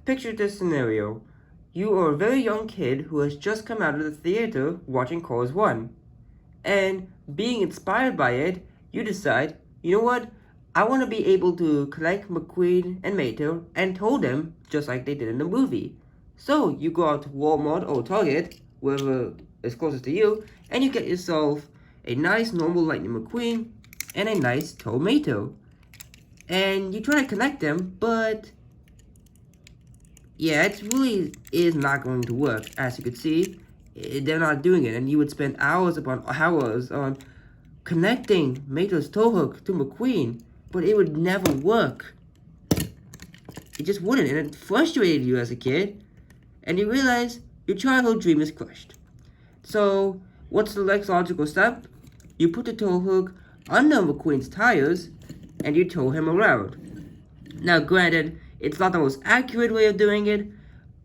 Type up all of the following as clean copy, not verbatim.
Picture this scenario. You are a very young kid who has just come out of the theater watching Cars 1. And being inspired by it, you decide, you know what? I want to be able to collect McQueen and Mattel and tow them just like they did in the movie. So you go out to Walmart or Target, wherever is closest to you, and you get yourself a nice normal Lightning McQueen and a nice tow Mattel. And you try to connect them, but yeah, it really is not going to work. As you could see, they're not doing it, and you would spend hours upon hours on connecting Mattel's tow hook to McQueen, but it would never work. It just wouldn't, and it frustrated you as a kid, and you realize your childhood dream is crushed. So, what's the next logical step? You put the tow hook under McQueen's tires, and you tow him around. Now, granted, it's not the most accurate way of doing it,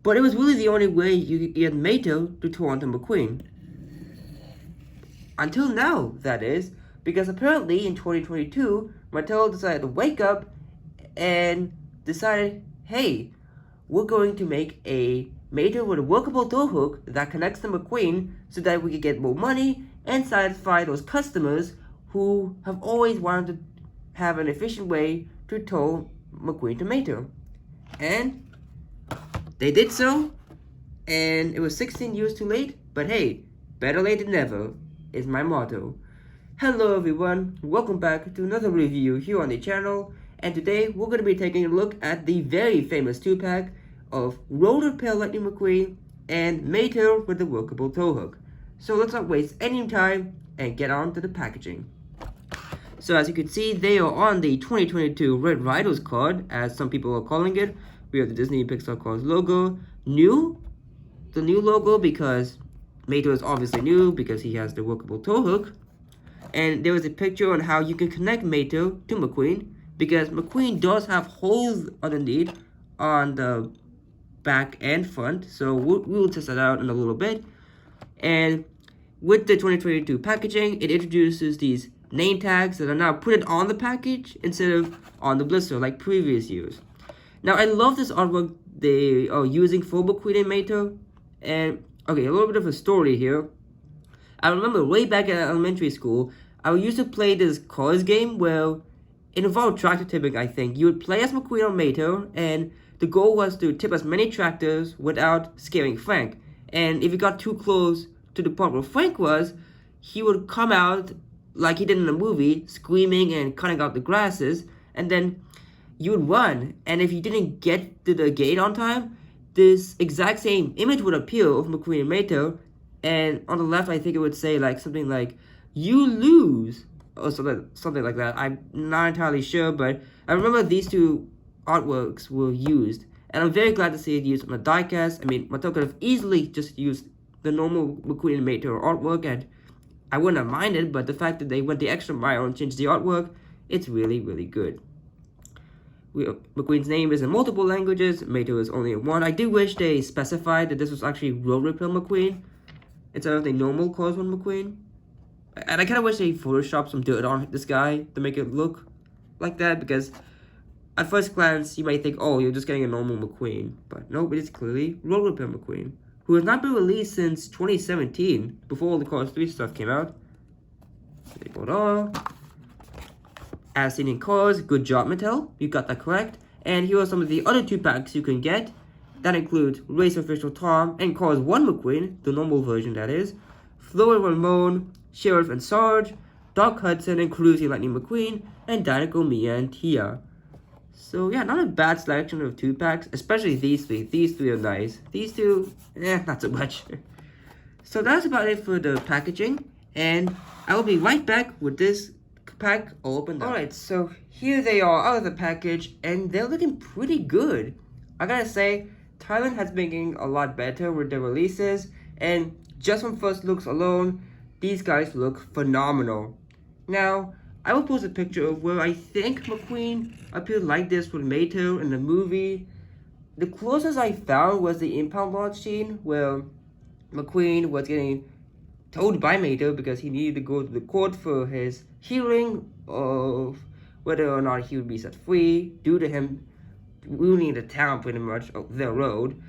but it was really the only way you could get Mattel to tow onto McQueen. Until now, that is, because apparently in 2022, Mattel decided to wake up and decided, hey, we're going to make a Mattel with a workable tow hook that connects to McQueen so that we can get more money and satisfy those customers who have always wanted to have an efficient way to tow McQueen to Mattel. And they did so, and it was 16 years too late, but hey, better late than never is my motto. Hello everyone, welcome back to another review here on the channel, and today we're going to be taking a look at the very famous 2-pack of Roller Repair Lightning McQueen and Mattel with the workable tow hook. So let's not waste any time and get on to the packaging. So as you can see, they are on the 2022 Red Riders card, as some people are calling it. We have the Disney Pixar Cars logo. The new logo, because Mattel is obviously new because he has the workable tow hook. And there was a picture on how you can connect Mattel to McQueen, because McQueen does have holes underneath on the back and front. So we will test that out in a little bit. And with the 2022 packaging, it introduces these name tags that are now put on the package instead of on the blister like previous years. Now, I love this artwork they are using for McQueen and Mattel. And, okay, a little bit of a story here. I remember way back in elementary school, I used to play this Cars game where it involved tractor tipping, I think. You would play as McQueen or Mattel, and the goal was to tip as many tractors without scaring Frank. And if you got too close to the part where Frank was, he would come out like he did in the movie, screaming and cutting out the grasses, and then you would run, and if you didn't get to the gate on time, this exact same image would appear of McQueen and Mattel, and on the left, I think it would say like something like, "You lose," or something like that. I'm not entirely sure, but I remember these two artworks were used, and I'm very glad to see it used on the diecast. I mean, Mattel could have easily just used the normal McQueen and Mattel artwork, and I wouldn't have minded, but the fact that they went the extra mile and changed the artwork, it's really, really good. McQueen's name is in multiple languages, Mattel is only in one. I do wish they specified that this was actually Roller Repair McQueen instead of the normal Cars 1 McQueen. And I kind of wish they photoshopped some dirt on this guy to make it look like that, because at first glance, you might think, oh, you're just getting a normal McQueen. But no, it is clearly Roller Repair McQueen, who has not been released since 2017, before all the Cars 3 stuff came out. They bought all. As seen in Cars, good job Mattel, you got that correct. And here are some of the other 2-packs you can get. That includes Race Official Tom and Cars 1 McQueen, the normal version that is, Flo and Ramon, Sheriff and Sarge, Doc Hudson and Cruzy Lightning McQueen, and Dinoco Mia and Tia. So yeah, not a bad selection of 2-packs, especially these three. These three are nice. These two, not so much. So that's about it for the packaging, and I will be right back with this pack all opened up. Alright, so here they are out of the package, and they're looking pretty good. I gotta say, Thailand has been getting a lot better with their releases, and just from first looks alone, these guys look phenomenal. Now, I will post a picture of where I think McQueen appeared like this with Mattel in the movie. The closest I found was the impound lot scene where McQueen was getting told by Mattel because he needed to go to the court for his hearing of whether or not he would be set free due to him ruining the town pretty much, their road.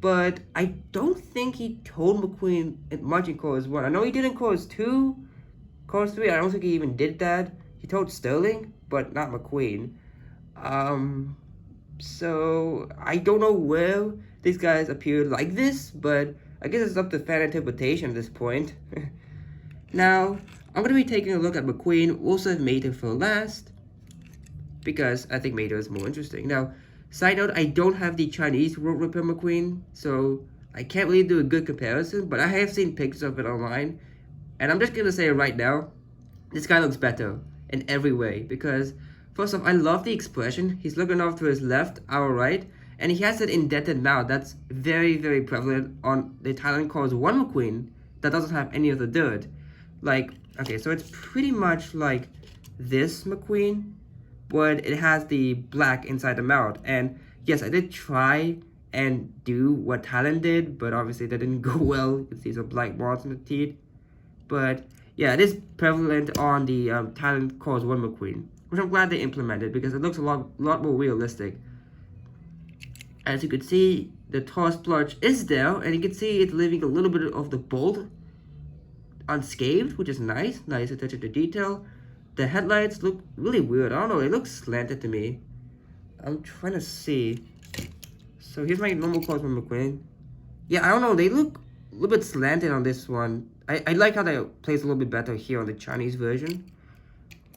But I don't think he told McQueen much in Chorus 1. I know he did in Chorus 2, Chorus 3, I don't think he even did that. He told Sterling, but not McQueen. So I don't know where these guys appeared like this, but I guess it's up to fan interpretation at this point. Now, I'm going to be taking a look at McQueen. We'll save Mater for last, because I think Mater is more interesting. Now, side note, I don't have the Chinese Road Repair McQueen, so I can't really do a good comparison, but I have seen pictures of it online, and I'm just going to say it right now, this guy looks better in every way, because first off, I love the expression. He's looking off to his left, our right, and he has that indented mouth that's very, very prevalent on the Thailand Chorus 1 McQueen that doesn't have any of the dirt. Like, okay, so it's pretty much like this McQueen, but it has the black inside the mouth. And yes, I did try and do what Thailand did, but obviously that didn't go well. You can see some black marks in the teeth. But yeah, it is prevalent on the Thailand Chorus 1 McQueen, which I'm glad they implemented because it looks a lot more realistic. As you can see, the tar splotch is there, and you can see it's leaving a little bit of the bolt unscathed, which is nice attention to detail. The headlights look really weird. I don't know, they look slanted to me. I'm trying to see. So here's my normal Chorus 1 McQueen. Yeah, I don't know, they look a little bit slanted on this one. I like how they place a little bit better here on the Chinese version.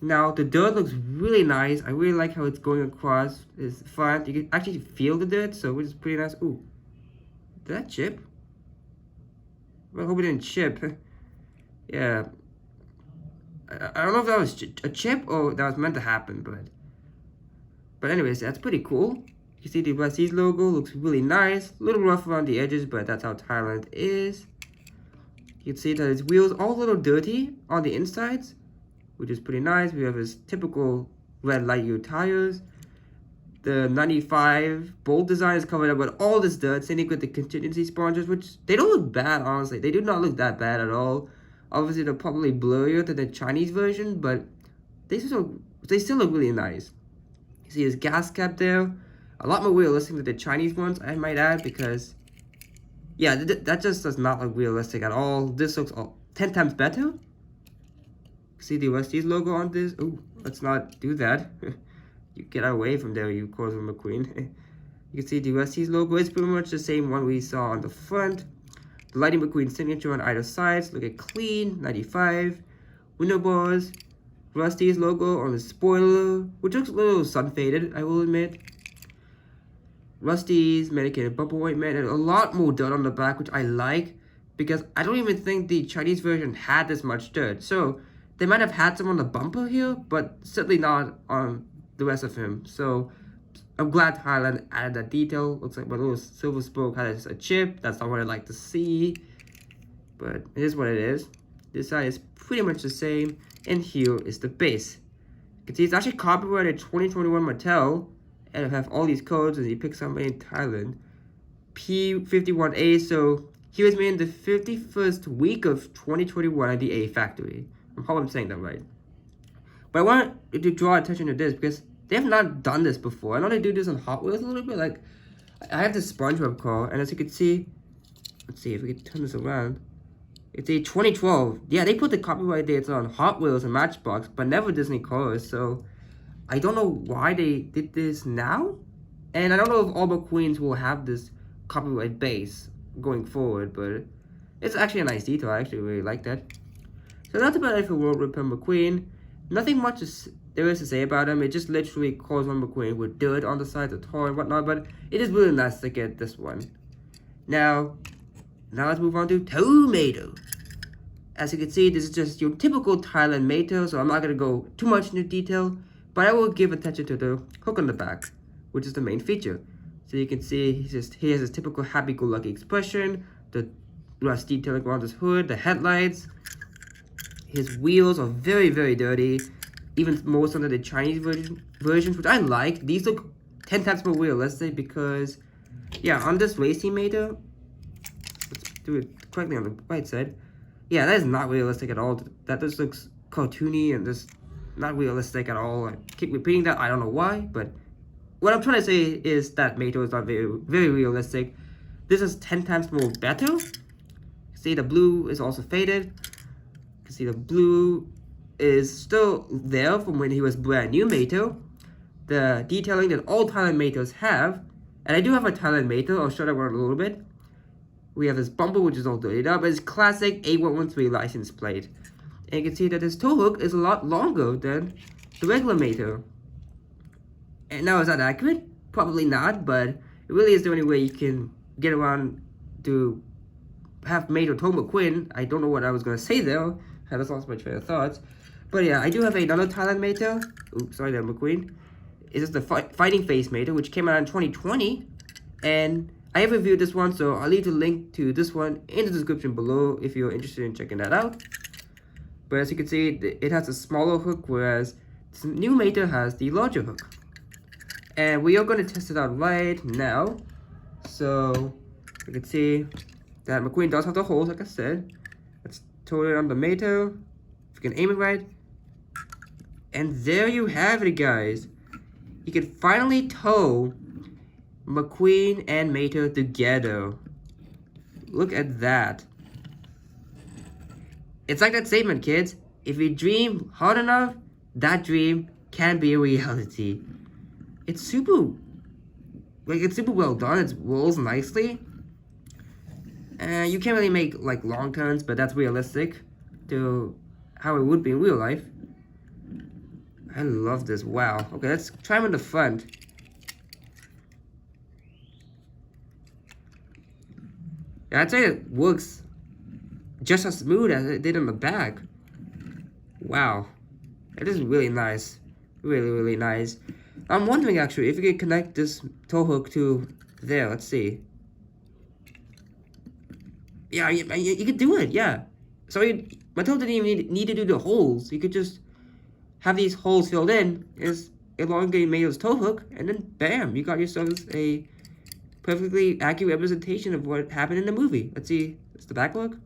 Now, the dirt looks really nice. I really like how it's going across his front. You can actually feel the dirt, so which is pretty nice. Ooh, did that chip? Well, I hope it didn't chip. Yeah. I don't know if that was a chip or that was meant to happen, but anyways, that's pretty cool. You see the Westies logo looks really nice. A little rough around the edges, but that's how Thailand is. You can see that his wheels are a little dirty on the insides, which is pretty nice. We have his typical red light year tires. The 95 bolt design is covered up with all this dirt, same with the contingency sponsors, which they don't look bad, honestly. They do not look that bad at all. Obviously, they're probably blurrier than the Chinese version, but they still look really nice. You see his gas cap there. A lot more realistic than the Chinese ones, I might add, because, yeah, that just does not look realistic at all. This looks 10 times better. See the Westies logo on this? Oh, let's not do that. You get away from there, you Chorus 1 McQueen. You can see the Westies logo is pretty much the same one we saw on the front. The Lightning McQueen signature on either sides look at clean, 95. Window bars, Rusty's logo on the spoiler, which looks a little sun faded, I will admit. Rusty's medicated bumper white man, and a lot more dirt on the back, which I like, because I don't even think the Chinese version had this much dirt. So they might have had some on the bumper here, but certainly not on the rest of him. So I'm glad Thailand added that detail. Looks like my little silver spoke has a chip. That's not what I'd like to see, but it is what it is. This side is pretty much the same, and here is the base. You can see it's actually copyrighted 2021 Mattel, and I have all these codes, and he picks somebody in Thailand. P51A, so he was made in the 51st week of 2021 at the A factory. I hope I'm saying that right. But I want to draw attention to this because they have not done this before. I know they do this on Hot Wheels a little bit. Like, I have this SpongeBob car, and as you can see, let's see if we can turn this around. It's a 2012. Yeah, they put the copyright dates on Hot Wheels and Matchbox, but never Disney cars. So I don't know why they did this now, and I don't know if all McQueens will have this copyright base going forward. But it's actually a nice detail. I actually really like that. So that's about it for Road Repair McQueen. Nothing much there is to say about him. It just literally Chorus 1 McQueen with dirt on the sides of tar and whatnot, but it is really nice to get this one. Now let's move on to Tomato. As you can see, this is just your typical Thailand Mater, so I'm not going to go too much into detail, but I will give attention to the hook on the back, which is the main feature. So you can see he has his typical happy-go-lucky expression, the rust detailing around his hood, the headlights. His wheels are very, very dirty, even more so than the Chinese versions, which I like. These look 10 times more realistic because, yeah, on this racing Mater, let's do it correctly on the right side. Yeah, that is not realistic at all. That just looks cartoony and just not realistic at all. I keep repeating that, I don't know why, but what I'm trying to say is that Mattel is not very realistic. This is 10 times more better. See, the blue is also faded. You can see the blue is still there from when he was brand new Mattel. The detailing that all Thailand Mattels have, and I do have a Thailand Mattel, I'll show that one a little bit. We have this bumper which is all dirtied up, but it's classic A113 license plate. And you can see that this tow hook is a lot longer than the regular Mattel. And now, is that accurate? Probably not, but it really is the only way you can get around to have Mattel tow McQueen. I don't know what I was going to say there. I just lost my train of thoughts. But yeah, I do have another Thailand Mattel. Oops, sorry there, McQueen. It's just the Fighting Face Mattel, which came out in 2020. And I have reviewed this one, so I'll leave the link to this one in the description below if you're interested in checking that out. But as you can see, it has a smaller hook, whereas this new Mattel has the larger hook. And we are going to test it out right now. So you can see that McQueen does have the holes, like I said. Let's tow it on the Mattel. If you can aim it right. And there you have it, guys. You can finally tow McQueen and Mattel together. Look at that. It's like that statement, kids. If you dream hard enough, that dream can be a reality. It's super well done. It rolls nicely. You can't really make like long turns, but that's realistic to how it would be in real life. I love this. Wow. Okay, let's try them in the front. Yeah, I'd say it works just as smooth as it did in the back. Wow. It is really nice. Really, really nice. I'm wondering actually if you can connect this tow hook to there. Let's see. Yeah, you could do it. Yeah. So Mattel didn't even need to do the holes. You could just have these holes filled in as elongated Mattel's tow hook, and then bam, you got yourselves a perfectly accurate representation of what happened in the movie. Let's see. Does the back look?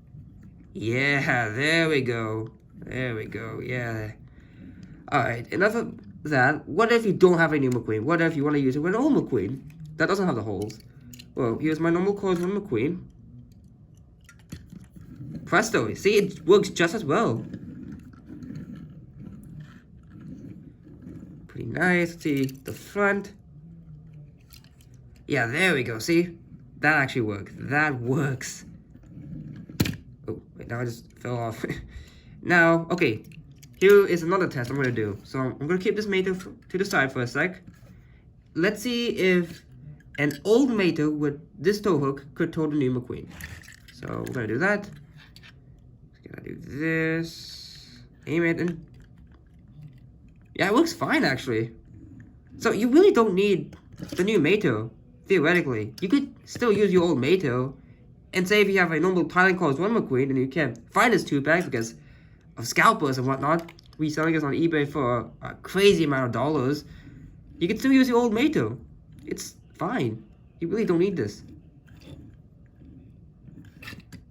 Yeah, there we go. There we go. Yeah. Alright, enough of that. What if you don't have a new McQueen? What if you want to use it with an old McQueen that doesn't have the holes? Well, here's my normal cores from McQueen. Presto. See, it works just as well. Pretty nice. Let's see the front. Yeah, there we go. See? That actually works. That works. Oh, wait, now I just fell off. Now, okay. Here is another test I'm going to do. So I'm going to keep this Mattel to the side for a sec. Let's see if an old Mattel with this tow hook could tow the new McQueen. So we're going to do that. Just going to do this. Aim it and... yeah, it works fine actually. So you really don't need the new Mattel, theoretically. You could still use your old Mattel. And say if you have a normal Thailand Calls 1 McQueen and you can't find this 2-pack because of scalpers and whatnot, reselling it on eBay for a crazy amount of dollars, you can still use your old Mattel. It's fine. You really don't need this.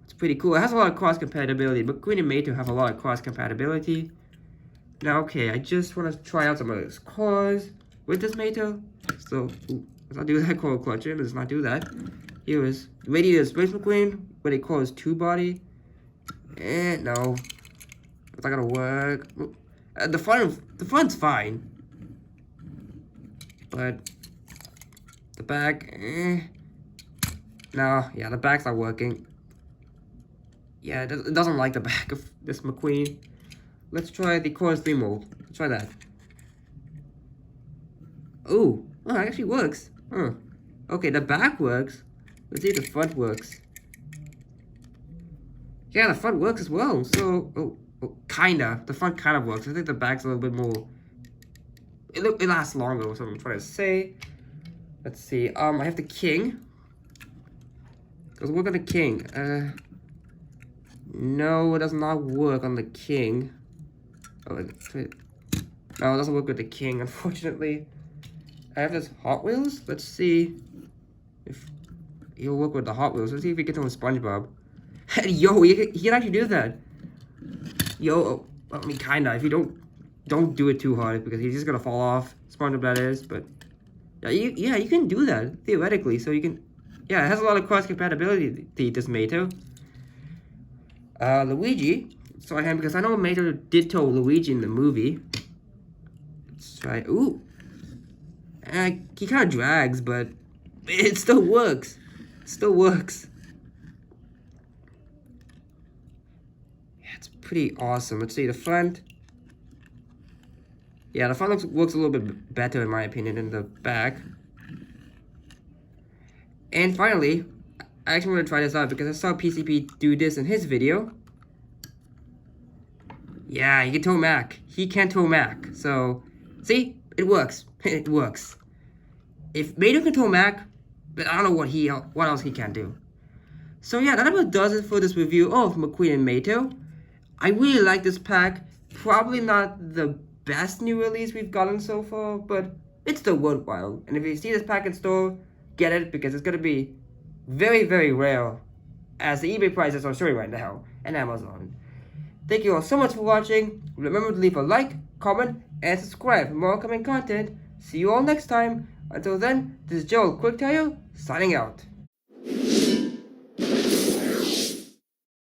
It's pretty cool. It has a lot of cross compatibility. McQueen and Mattel have a lot of cross compatibility. Now, okay, I just want to try out some of those cars with this Mattel. So, let's not do that core clutching. Let's not do that. Here is Radiator Space McQueen, what they call his 2-body. And no. It's not gonna work. The front's fine. But the back, no, yeah, the back's not working. Yeah, it doesn't like the back of this McQueen. Let's try the Chorus 3 mode. Let's try that. Oh, it actually works. Huh. Okay, the back works. Let's see if the front works. Yeah, the front works as well. So, kinda. The front kind of works. I think the back's a little bit more... It lasts longer, is what I'm trying to say. Let's see. I have the King. Does it work on the King? No, it does not work on the King. Oh, no, it doesn't work with the King, unfortunately. I have this Hot Wheels. Let's see if he'll work with the Hot Wheels. Let's see if he gets on with SpongeBob. Yo, he can actually do that. Yo, I mean, kinda. If you don't do it too hard because he's just gonna fall off. SpongeBob, that is. But Yeah, you can do that theoretically. So you can, yeah, it has a lot of cross compatibility. This Mato. Luigi. So I can because I know Mato ditto Luigi in the movie. Let's try. Ooh. He kind of drags, but it still works. It still works. Yeah, it's pretty awesome. Let's see the front. Yeah, the front works a little bit better in my opinion than the back. And finally, I actually want to try this out because I saw PCP do this in his video. Yeah, he can tow Mac. He can tow Mac. So, see? It works. It works. If Mato can tow Mac, but I don't know what else he can do. So yeah, that about does it for this review of McQueen and Mato. I really like this pack. Probably not the best new release we've gotten so far, but it's still worthwhile. And if you see this pack in store, get it because it's gonna be very, very rare as the eBay prices are showing right now and Amazon. Thank you all so much for watching. Remember to leave a like, comment, and subscribe for more upcoming content. See you all next time. Until then, this is Joel Quick Tell You, signing out.